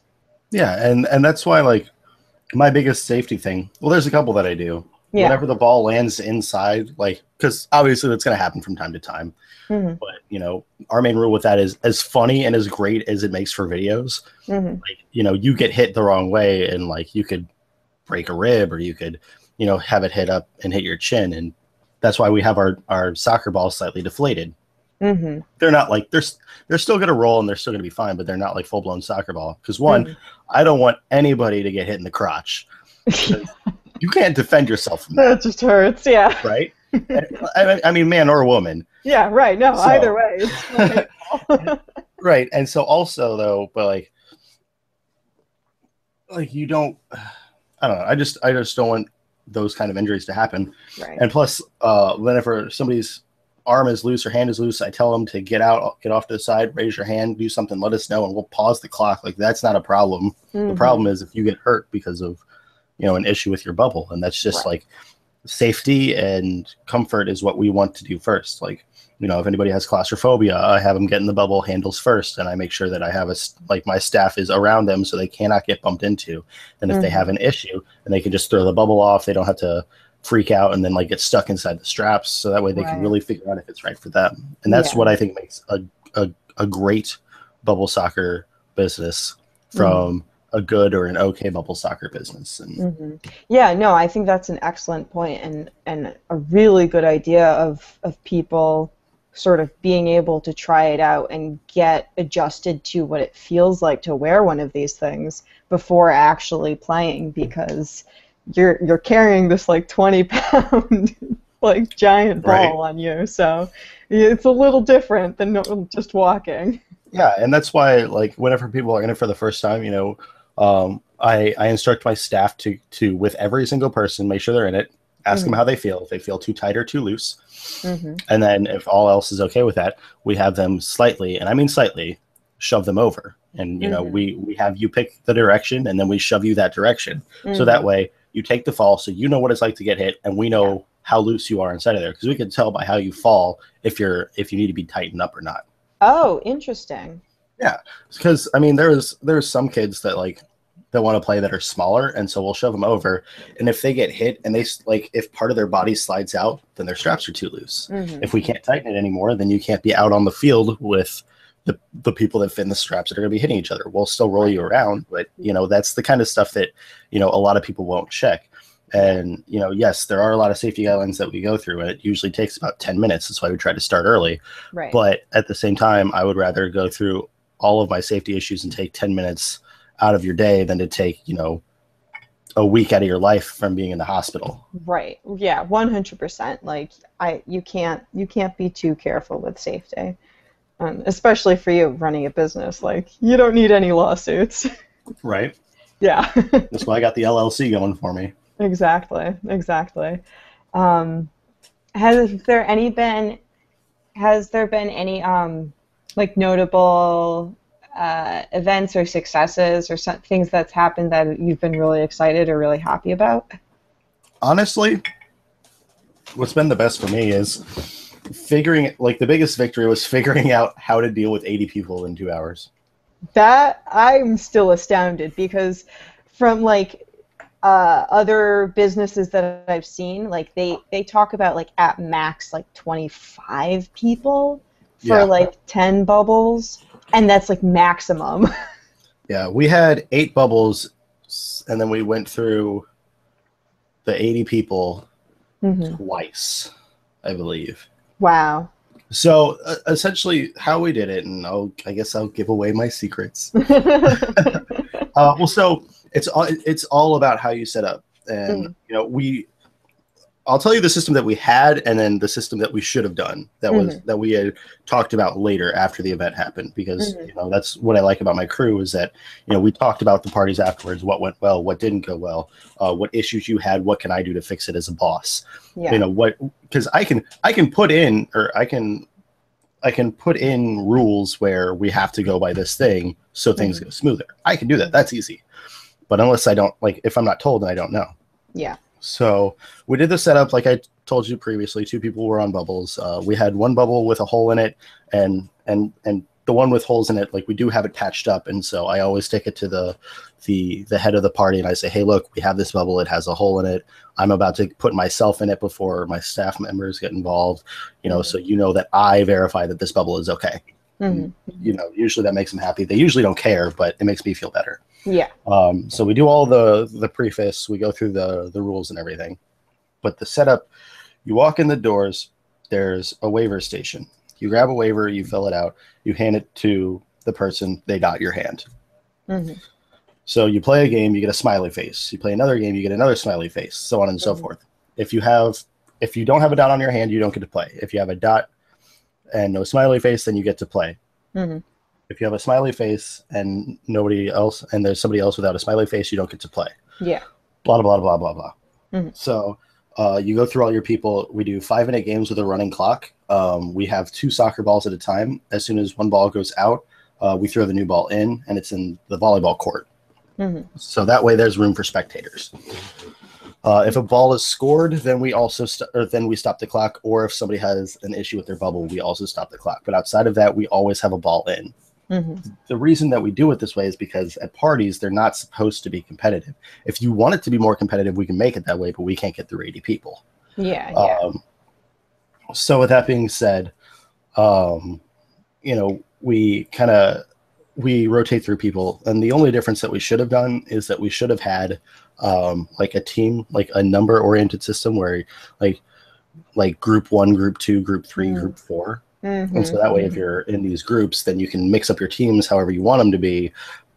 [SPEAKER 2] yeah, and that's why like my biggest safety thing. Well, there's a couple that I do.
[SPEAKER 1] Yeah.
[SPEAKER 2] Whenever the ball lands inside, like because obviously that's going to happen from time to time.
[SPEAKER 1] Hmm.
[SPEAKER 2] But you know, our main rule with that is as funny and as great as it makes for videos.
[SPEAKER 1] Hmm.
[SPEAKER 2] Like you know, you get hit the wrong way, and like you could break a rib, or you could, you know, have it hit up and hit your chin, and that's why we have our soccer balls slightly deflated.
[SPEAKER 1] Hmm.
[SPEAKER 2] They're not like they're still going to roll and they're still going to be fine, but they're not like full blown soccer ball. Because one,
[SPEAKER 1] Hmm.
[SPEAKER 2] I don't want anybody to get hit in the crotch because you can't defend yourself from that,
[SPEAKER 1] That just hurts. Yeah.
[SPEAKER 2] right? I mean, man or woman.
[SPEAKER 1] Yeah. Right. No. Either
[SPEAKER 2] So
[SPEAKER 1] way, it's still painful.
[SPEAKER 2] right, and so also though, but like you don't. I don't know. I just don't want those kind of injuries to happen.
[SPEAKER 1] Right.
[SPEAKER 2] And plus, whenever somebody's arm is loose or hand is loose, I tell them to get out, get off to the side, raise your hand, do something, let us know, and we'll pause the clock. Like that's not a problem. The
[SPEAKER 1] Hmm.
[SPEAKER 2] problem is if you get hurt because of, you know, an issue with your bubble, and that's just
[SPEAKER 1] Right.
[SPEAKER 2] like safety and comfort is what we want to do first. Like, you know, if anybody has claustrophobia, I have them get in the bubble handles first, and I make sure that I have like my staff is around them so they cannot get bumped into. And if they
[SPEAKER 1] Hmm.
[SPEAKER 2] have an issue, then they can just throw the bubble off. They don't have to freak out and then like get stuck inside the straps. So that way they can
[SPEAKER 1] Right.
[SPEAKER 2] really figure out if it's right for them. And that's
[SPEAKER 1] Yeah.
[SPEAKER 2] what I think makes a great bubble soccer business
[SPEAKER 1] Hmm.
[SPEAKER 2] from a good or an okay bubble soccer business. And
[SPEAKER 1] Yeah, no, I think that's an excellent point and a really good idea of people sort of being able to try it out and get adjusted to what it feels like to wear one of these things before actually playing, because you're carrying this like 20-pound like giant
[SPEAKER 2] right.
[SPEAKER 1] ball on you, so it's a little different than just walking.
[SPEAKER 2] Yeah, and that's why, like, whenever people are in it for the first time, I instruct my staff to with every single person, make sure they're in it, ask them
[SPEAKER 1] Hmm.
[SPEAKER 2] how they feel, if they feel too tight or too loose,
[SPEAKER 1] Hmm.
[SPEAKER 2] and then if all else is okay with that, we have them slightly, and I mean slightly, shove them over, and
[SPEAKER 1] Hmm.
[SPEAKER 2] we have you pick the direction, and then we shove you that direction, so that
[SPEAKER 1] Hmm.
[SPEAKER 2] way you take the fall, so you know what it's like to get hit, and we
[SPEAKER 1] Yeah.
[SPEAKER 2] know how loose you are inside of there, because we can tell by how you fall if you need to be tightened up or not.
[SPEAKER 1] Oh, interesting.
[SPEAKER 2] Yeah, because I mean, there's some kids that that want to play that are smaller, and so we'll shove them over. And if they get hit and if part of their body slides out, then their straps are too loose.
[SPEAKER 1] Hmm.
[SPEAKER 2] If we can't tighten it anymore, then you can't be out on the field with the people that fit in the straps that are going to be hitting each other. We'll still roll
[SPEAKER 1] Right.
[SPEAKER 2] you around, but that's the kind of stuff that a lot of people won't check.
[SPEAKER 1] Yeah.
[SPEAKER 2] And yes, there are a lot of safety guidelines that we go through, and it usually takes about 10 minutes. That's why we try to start early.
[SPEAKER 1] Right.
[SPEAKER 2] But at the same time, I would rather go through all of my safety issues and take 10 minutes out of your day than to take, a week out of your life from being in the hospital.
[SPEAKER 1] Right. Yeah, 100%. Like you can't be too careful with safety. Especially for you running a business. Like you don't need any lawsuits.
[SPEAKER 2] Right.
[SPEAKER 1] Yeah.
[SPEAKER 2] That's why I got the LLC going for me.
[SPEAKER 1] Exactly. Exactly. Um, has there any been has there been any like notable events or successes or some things that's happened that you've been really excited or really happy about?
[SPEAKER 2] Honestly, what's been the best for me is the biggest victory was figuring out how to deal with 80 people in 2 hours.
[SPEAKER 1] That I'm still astounded because from like other businesses that I've seen, like they talk about like at max like 25 people for
[SPEAKER 2] Yeah.
[SPEAKER 1] like 10 bubbles, and that's like maximum.
[SPEAKER 2] Yeah. We had 8 bubbles, and then we went through the 80 people
[SPEAKER 1] Hmm.
[SPEAKER 2] twice, I believe.
[SPEAKER 1] Wow.
[SPEAKER 2] So essentially, how we did it, and I guess I'll give away my secrets. So it's all about how you set up, and
[SPEAKER 1] Mm.
[SPEAKER 2] I'll tell you the system that we had, and then the system that we should have done.
[SPEAKER 1] Mhm.
[SPEAKER 2] That we had talked about later after the event happened, because
[SPEAKER 1] Mhm.
[SPEAKER 2] that's what I like about my crew is that we talked about the parties afterwards, what went well, what didn't go well, what issues you had, what can I do to fix it as a boss.
[SPEAKER 1] Yeah.
[SPEAKER 2] What, because I can put in, or I can put in rules where we have to go by this thing so things
[SPEAKER 1] Mhm.
[SPEAKER 2] go smoother. I can do that.
[SPEAKER 1] Mhm.
[SPEAKER 2] That's easy. But unless I don't, if I'm not told, then I don't know.
[SPEAKER 1] Yeah.
[SPEAKER 2] So we did the setup like I told you previously. 2 people were on bubbles. We had one bubble with a hole in it, and the one with holes in it, like we do have it patched up. And so I always take it to the head of the party, and I say, hey, look, we have this bubble. It has a hole in it. I'm about to put myself in it before my staff members get involved.
[SPEAKER 1] Mhm.
[SPEAKER 2] So that I verify that this bubble is okay. And,
[SPEAKER 1] Mhm. Mhm.
[SPEAKER 2] usually that makes them happy. They usually don't care, but it makes me feel better.
[SPEAKER 1] Yeah.
[SPEAKER 2] So we do all the preface, we go through the rules and everything. But the setup, you walk in the doors, there's a waiver station. You grab a waiver, you fill it out, you hand it to the person, they dot your hand.
[SPEAKER 1] Mhm.
[SPEAKER 2] So you play a game, you get a smiley face. You play another game, you get another smiley face, so on and so
[SPEAKER 1] Mhm.
[SPEAKER 2] forth. If you don't have a dot on your hand, you don't get to play. If you have a dot and no smiley face, then you get to play.
[SPEAKER 1] Mhm.
[SPEAKER 2] If you have a smiley face and nobody else, and there's somebody else without a smiley face, you don't get to play.
[SPEAKER 1] Yeah.
[SPEAKER 2] Blah, blah, blah, blah, blah.
[SPEAKER 1] Mhm.
[SPEAKER 2] So you go through all your people. We do 5-minute games with a running clock. We have 2 soccer balls at a time. As soon as one ball goes out, we throw the new ball in, and it's in the volleyball court.
[SPEAKER 1] Mhm.
[SPEAKER 2] So that way there's room for spectators. If a ball is scored, then we also then we stop the clock, or if somebody has an issue with their bubble, we also stop the clock. But outside of that, we always have a ball in.
[SPEAKER 1] Mhm.
[SPEAKER 2] The reason that we do it this way is because at parties, they're not supposed to be competitive. If you want it to be more competitive, we can make it that way, but we can't get through 80 people.
[SPEAKER 1] Yeah. Yeah.
[SPEAKER 2] Um, so with that being said, we kind of we rotate through people, and the only difference that we should have done is that we should have had like a team, like a number oriented system where like group one, group two, group three,
[SPEAKER 1] Mm.
[SPEAKER 2] group four. And so that way, if
[SPEAKER 1] Mm-hmm.
[SPEAKER 2] you're in these groups, then you can mix up your teams however you want them to be,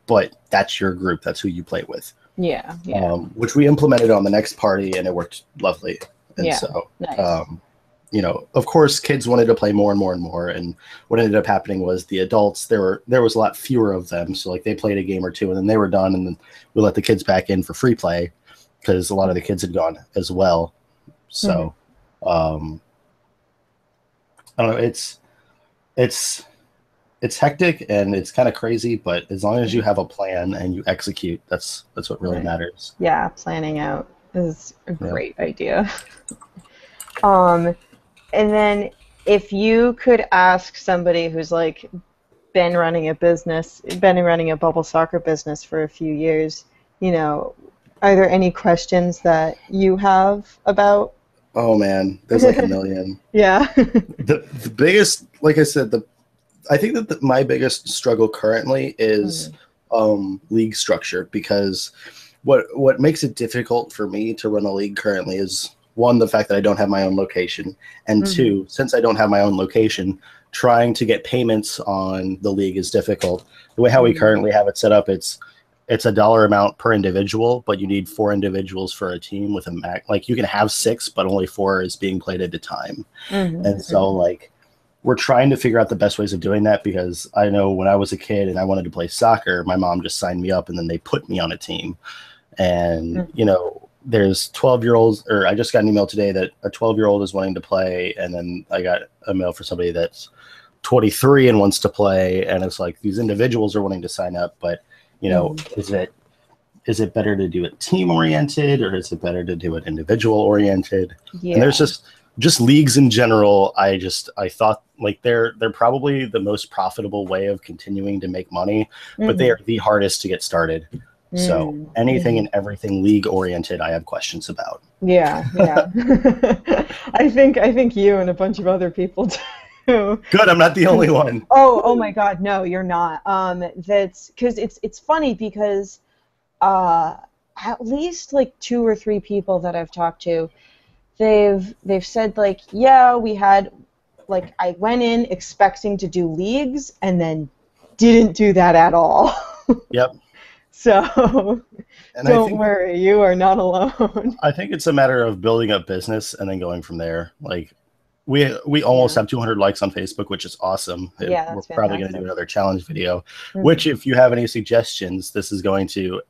[SPEAKER 2] but that's your group. That's who you play with.
[SPEAKER 1] Yeah, yeah,
[SPEAKER 2] Which we implemented on the next party, and it worked lovely. And
[SPEAKER 1] yeah.
[SPEAKER 2] so,
[SPEAKER 1] Nice.
[SPEAKER 2] of course, kids wanted to play more and more and more. And what ended up happening was the adults, there was a lot fewer of them. So like they played a game or two, and then they were done, and then we let the kids back in for free play because a lot of the kids had gone as well.
[SPEAKER 1] Mm-hmm.
[SPEAKER 2] So, I don't know. It's hectic and it's kind of crazy, but as long as you have a plan and you execute, that's what really
[SPEAKER 1] Right.
[SPEAKER 2] matters.
[SPEAKER 1] Yeah, planning out is a
[SPEAKER 2] Yeah.
[SPEAKER 1] great idea. Um, and then if you could ask somebody who's like been running a bubble soccer business for a few years, you know, are there any questions that you have about?
[SPEAKER 2] Oh man, there's like a million.
[SPEAKER 1] Yeah.
[SPEAKER 2] The biggest, like I said, I think that my biggest struggle currently is
[SPEAKER 1] Mm,
[SPEAKER 2] league structure, because what makes it difficult for me to run a league currently is one, the fact that I don't have my own location, and
[SPEAKER 1] mhm,
[SPEAKER 2] two, since I don't have my own location, trying to get payments on the league is difficult. The way how we
[SPEAKER 1] mm,
[SPEAKER 2] currently have it set up, it's a dollar amount per individual, but you need 4 individuals for a team with a max. Like you can have 6, but only 4 is being played at a time.
[SPEAKER 1] mhm,
[SPEAKER 2] And so
[SPEAKER 1] mhm,
[SPEAKER 2] like we're trying to figure out the best ways of doing that, because I know when I was a kid and I wanted to play soccer, my mom just signed me up and then they put me on a team. And,
[SPEAKER 1] mhm,
[SPEAKER 2] there's 12-year-olds, or I just got an email today that a 12-year-old is wanting to play. And then I got a mail for somebody that's 23 and wants to play. And it's like these individuals are wanting to sign up, but,
[SPEAKER 1] mhm.
[SPEAKER 2] is it better to do it team oriented, or is it better to do it individual oriented? And there's
[SPEAKER 1] Yeah.
[SPEAKER 2] just leagues in general. I thought like they're probably the most profitable way of continuing to make money, but they
[SPEAKER 1] Mhm,
[SPEAKER 2] are the hardest to get started. So
[SPEAKER 1] mm,
[SPEAKER 2] anything
[SPEAKER 1] mhm.
[SPEAKER 2] and everything league oriented, I have questions about.
[SPEAKER 1] Yeah, yeah. I think you and a bunch of other people too.
[SPEAKER 2] Good, I'm not the only one.
[SPEAKER 1] Oh my God, no, you're not. That's because it's funny because uh, at least like two or three people that I've talked to, they've said like, yeah, we had like I went in expecting to do leagues and then didn't do that at all.
[SPEAKER 2] Yep.
[SPEAKER 1] So
[SPEAKER 2] And I
[SPEAKER 1] don't
[SPEAKER 2] think
[SPEAKER 1] worry, you are not alone.
[SPEAKER 2] I think it's a matter of building up business and then going from there. Like we almost
[SPEAKER 1] Yeah,
[SPEAKER 2] have 200 likes on Facebook, which is awesome.
[SPEAKER 1] yeah,
[SPEAKER 2] We're
[SPEAKER 1] that's
[SPEAKER 2] probably going to do
[SPEAKER 1] fantastic.
[SPEAKER 2] another challenge video.
[SPEAKER 1] Hmm.
[SPEAKER 2] Which, if you have any suggestions, this is going to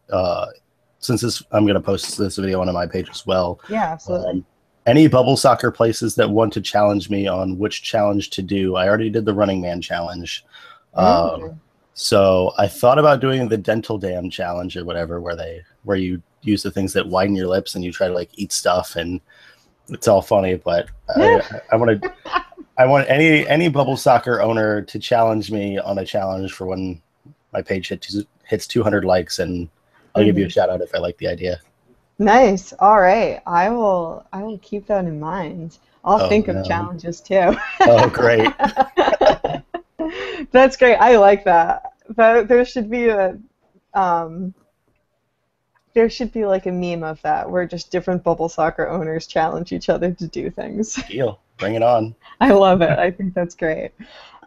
[SPEAKER 2] since this I'm going to post this video on my page as well.
[SPEAKER 1] Yeah, absolutely.
[SPEAKER 2] Um, any bubble soccer places that want to challenge me on which challenge to do. I already did the Running Man challenge. Um,
[SPEAKER 1] Mm.
[SPEAKER 2] so I thought about doing the dental dam challenge or whatever, where you use the things that widen your lips and you try to like eat stuff, and it's all funny. But I want any bubble soccer owner to challenge me on a challenge for when my page hits 200 likes, and I'll give you a
[SPEAKER 1] Hmm.
[SPEAKER 2] shout out if I like the idea.
[SPEAKER 1] Nice. All right. I will keep that in mind. I'll
[SPEAKER 2] Oh
[SPEAKER 1] think of
[SPEAKER 2] no!
[SPEAKER 1] challenges too.
[SPEAKER 2] Oh great!
[SPEAKER 1] That's great. I like that. There should be a um there should be like a meme of that where just different bubble soccer owners challenge each other to do things.
[SPEAKER 2] Deal. Bring it on.
[SPEAKER 1] I love it. I think that's great.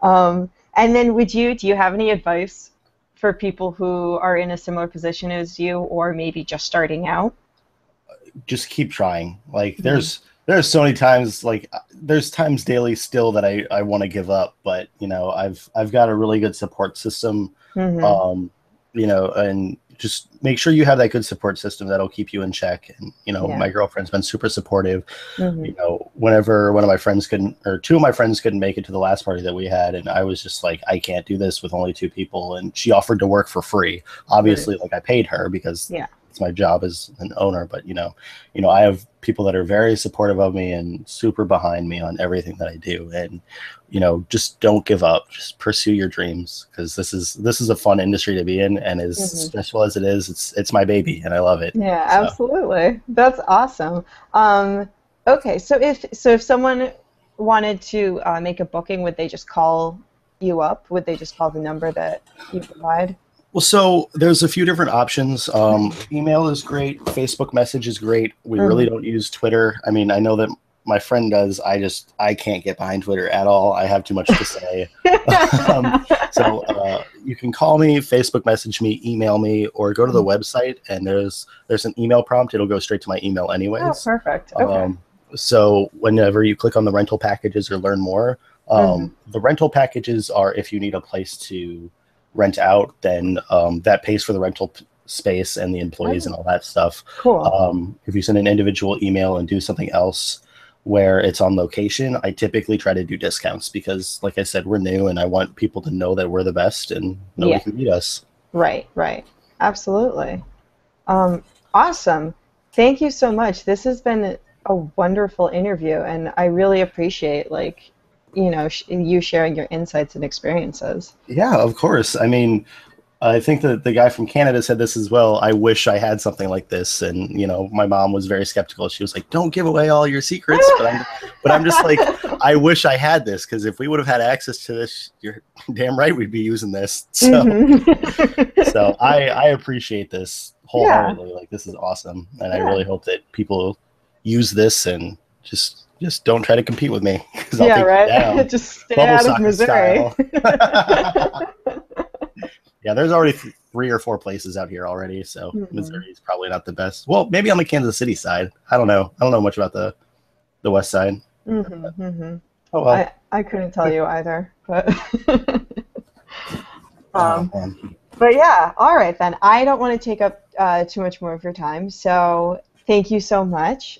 [SPEAKER 1] And then do you have any advice for people who are in a similar position as you or maybe just starting out?
[SPEAKER 2] Just keep trying. Like
[SPEAKER 1] Mm-hmm.
[SPEAKER 2] there's so many times, like there's times daily still that I want to give up, but I've got a really good support system.
[SPEAKER 1] Mm-hmm.
[SPEAKER 2] um and just make sure you have that good support system that'll keep you in check. And
[SPEAKER 1] Yeah.
[SPEAKER 2] my girlfriend's been super supportive.
[SPEAKER 1] Mm-hmm.
[SPEAKER 2] Whenever one of my friends couldn't, or two of my friends couldn't make it to the last party that we had, and I was just like, I can't do this with only 2 people, and she offered to work for free. Obviously,
[SPEAKER 1] Nice.
[SPEAKER 2] like I paid her because
[SPEAKER 1] Yeah.
[SPEAKER 2] it's my job as an owner, but I have people that are very supportive of me and super behind me on everything that I do. And just don't give up. Just pursue your dreams, because this is a fun industry to be in, and as
[SPEAKER 1] Mm-hmm.
[SPEAKER 2] stressful as it is, it's my baby and I love it.
[SPEAKER 1] Yeah,
[SPEAKER 2] So
[SPEAKER 1] absolutely. That's awesome. Okay, so if someone wanted to make a booking, would they just call you up? Would they just call the number that you provide?
[SPEAKER 2] Well, so there's a few different options. Email is great. Facebook message is great. We really
[SPEAKER 1] Mhm.
[SPEAKER 2] don't use Twitter. I mean, I know that my friend does. I can't get behind Twitter at all. I have too much to say. So you can call me, Facebook message me, email me, or go to the website and there's an email prompt. It'll go straight to my email
[SPEAKER 1] Oh,
[SPEAKER 2] anyways.
[SPEAKER 1] perfect. Okay.
[SPEAKER 2] So whenever you click on the rental packages or learn more,
[SPEAKER 1] Mhm.
[SPEAKER 2] the rental packages are if you need a place to rent out, then that pays for the rental space and the employees
[SPEAKER 1] Oh,
[SPEAKER 2] and all that stuff.
[SPEAKER 1] cool.
[SPEAKER 2] If you send an individual email and do something else where it's on location, I typically try to do discounts because, like I said, we're new and I want people to know that we're the best and nobody
[SPEAKER 1] Yeah.
[SPEAKER 2] can beat us.
[SPEAKER 1] Right, right. Absolutely. Um, awesome. Thank you so much. This has been a wonderful interview, and I really appreciate you sharing your insights and experiences.
[SPEAKER 2] Yeah, of course. I mean, I think that the guy from Canada said this as well. I wish I had something like this, and my mom was very skeptical. She was like, "Don't give away all your secrets." But I'm just like, I wish I had this because if we would have had access to this, you're damn right we'd be using this. So,
[SPEAKER 1] Hmm.
[SPEAKER 2] so I appreciate this
[SPEAKER 1] Yeah,
[SPEAKER 2] wholeheartedly. Like this is awesome, and I
[SPEAKER 1] yeah,
[SPEAKER 2] really hope that people use this and just don't try to compete with me because I'll
[SPEAKER 1] yeah,
[SPEAKER 2] take you down,
[SPEAKER 1] right. Just stay
[SPEAKER 2] bubble
[SPEAKER 1] out of
[SPEAKER 2] soccer
[SPEAKER 1] Missouri.
[SPEAKER 2] style. Yeah, there's already 3 or 4 places out here already, so
[SPEAKER 1] Hmm.
[SPEAKER 2] Missouri is probably not the best. Well, maybe on the Kansas City side. I don't know. I don't know much about the west side.
[SPEAKER 1] Hmm. Hmm.
[SPEAKER 2] Oh well.
[SPEAKER 1] I couldn't tell you either, but
[SPEAKER 2] Oh
[SPEAKER 1] um,
[SPEAKER 2] man.
[SPEAKER 1] but yeah, all right then. I don't want to take up too much more of your time, so thank you so much.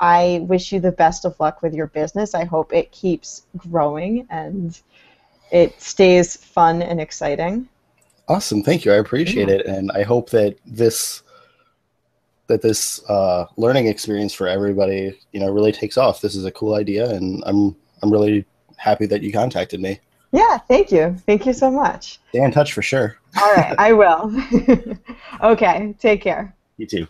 [SPEAKER 1] I wish you the best of luck with your business. I hope it keeps growing and it stays fun and exciting.
[SPEAKER 2] Awesome. Thank you. I appreciate
[SPEAKER 1] Yeah.
[SPEAKER 2] it, and I hope that this learning experience for everybody, really takes off. This is a cool idea, and I'm really happy that you contacted me.
[SPEAKER 1] Yeah, thank you. Thank you so much.
[SPEAKER 2] Stay in touch for sure.
[SPEAKER 1] All right, I will. Okay, take care.
[SPEAKER 2] You too.